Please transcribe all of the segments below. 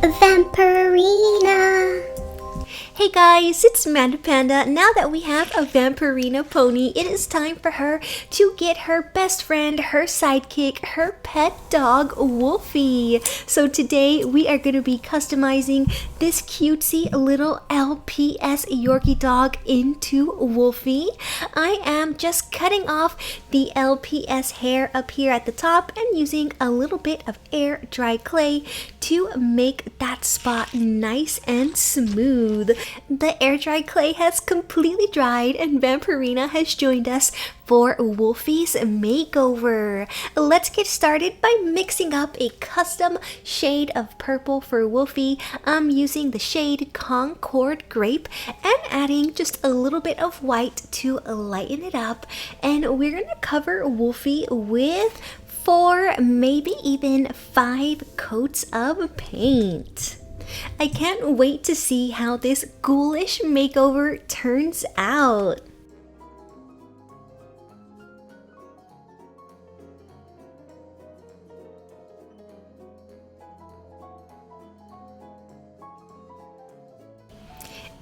Vampirina! Hey guys, it's MandaPanda. Now that we have a Vampirina Pony, it is time for her to get her best friend, her sidekick, her pet dog, Wolfie. So today we are going to be customizing this cutesy little LPS Yorkie dog into Wolfie. I am just cutting off the LPS hair up here at the top and using a little bit of air dry clay to make that spot nice and smooth. The air dry clay has completely dried and Vampirina has joined us for Wolfie's makeover. Let's get started by mixing up a custom shade of purple for Wolfie. I'm using the shade Concord Grape and adding just a little bit of white to lighten it up. And we're going to cover Wolfie with 4, maybe even 5 coats of paint. I can't wait to see how this ghoulish makeover turns out.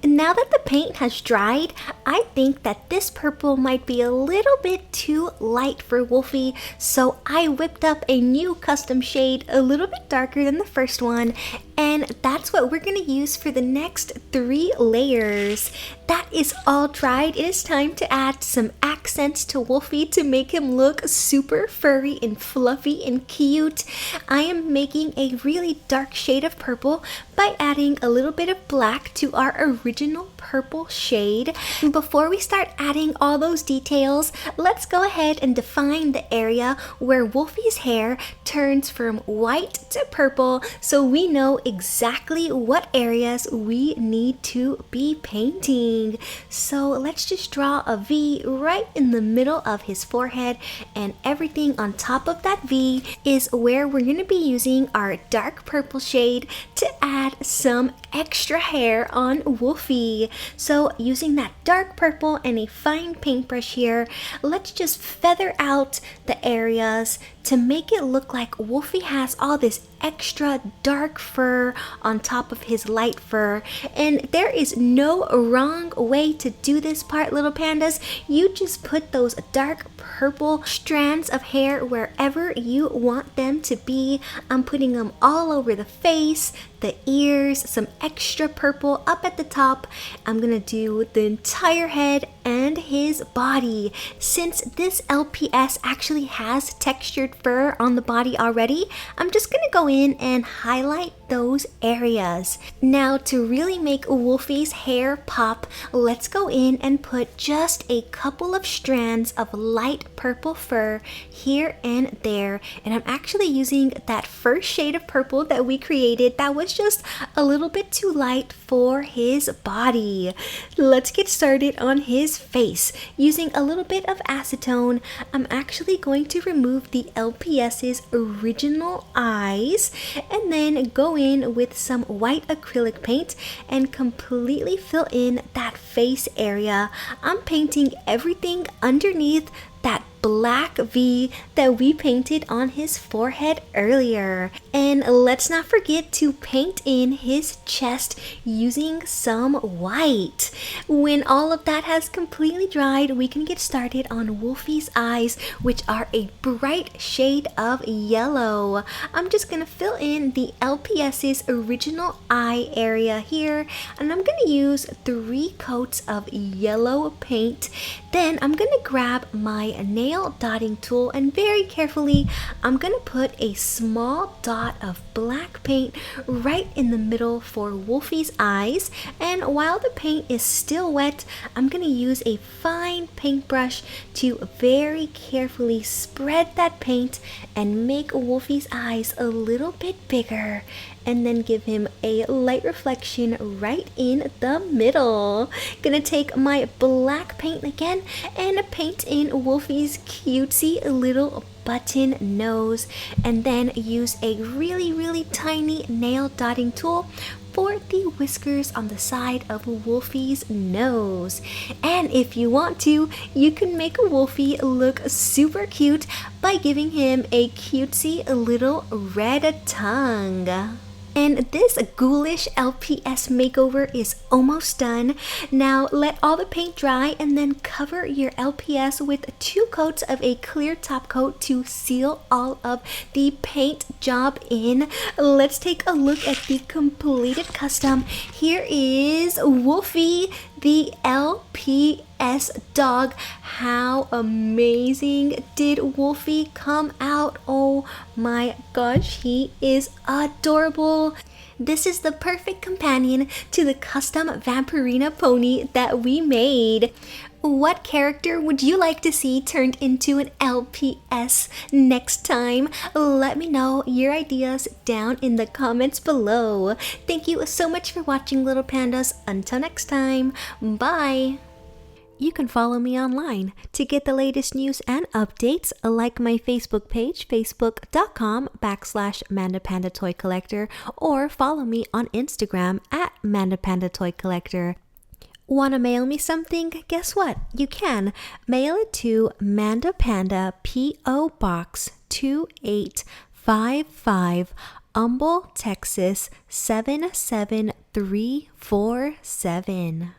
Now that the paint has dried, I think that this purple might be a little bit too light for Wolfie, so I whipped up a new custom shade a little bit darker than the first one, and that's what we're going to use for the next 3 layers. That is all dried. It is time to add some accents to Wolfie to make him look super furry and fluffy and cute. I am making a really dark shade of purple by adding a little bit of black to our original purple shade. Before we start adding all those details, let's go ahead and define the area where Wolfie's hair turns from white to purple so we know exactly what areas we need to be painting. So let's just draw a V right in the middle of his forehead, and everything on top of that V is where we're going to be using our dark purple shade to add some extra hair on Wolfie. So using that dark purple and a fine paintbrush here, let's just feather out the areas to make it look like Wolfie has all this extra dark fur on top of his light fur. And there is no wrong way to do this part, little pandas. You just put those dark purple strands of hair wherever you want them to be. I'm putting them all over the face, the ears, some extra purple up at the top. I'm gonna do the entire head and his body. Since this LPS actually has textured fur on the body already, I'm just gonna go in and highlight those areas. Now to really make Wolfie's hair pop, let's go in and put just a couple of strands of light purple fur here and there. And I'm actually using that first shade of purple that we created that was just a little bit too light for his body. Let's get started on his face. Using a little bit of acetone, I'm actually going to remove the LPS's original eyes and then go in with some white acrylic paint and completely fill in that face area. I'm painting everything underneath that black V that we painted on his forehead earlier. And let's not forget to paint in his chest using some white. When all of that has completely dried, we can get started on Wolfie's eyes, which are a bright shade of yellow. I'm just gonna fill in the LPS's original eye area here, and I'm gonna use 3 coats of yellow paint. Then I'm gonna grab my nail dotting tool and very carefully I'm gonna put a small dot of black paint right in the middle for Wolfie's eyes. And while the paint is still wet, I'm gonna use a fine paintbrush to very carefully spread that paint and make Wolfie's eyes a little bit bigger, and then give him a light reflection right in the middle. Gonna take my black paint again and paint in Wolfie's cutesy little button nose, and then use a really tiny nail dotting tool for the whiskers on the side of Wolfie's nose. And if you want to, you can make Wolfie look super cute by giving him a cutesy little red tongue. And this ghoulish LPS makeover is almost done. Now let all the paint dry and then cover your LPS with 2 coats of a clear top coat to seal all of the paint job in. Let's take a look at the completed custom. Here is Wolfie, the LPS dog. How amazing did Wolfie come out? Oh my gosh, he is adorable. This is the perfect companion to the custom Vampirina pony that we made. What character would you like to see turned into an LPS next time? Let me know your ideas down in the comments below. Thank you so much for watching, Little Pandas. Until next time, bye! You can follow me online to get the latest news and updates, like my Facebook page, facebook.com/MandaPanda Toy Collector, or follow me on Instagram at MandaPanda Toy Collector. Want to mail me something? Guess what? You can. Mail it to MandaPanda P.O. Box 2855, Humble, Texas 77347.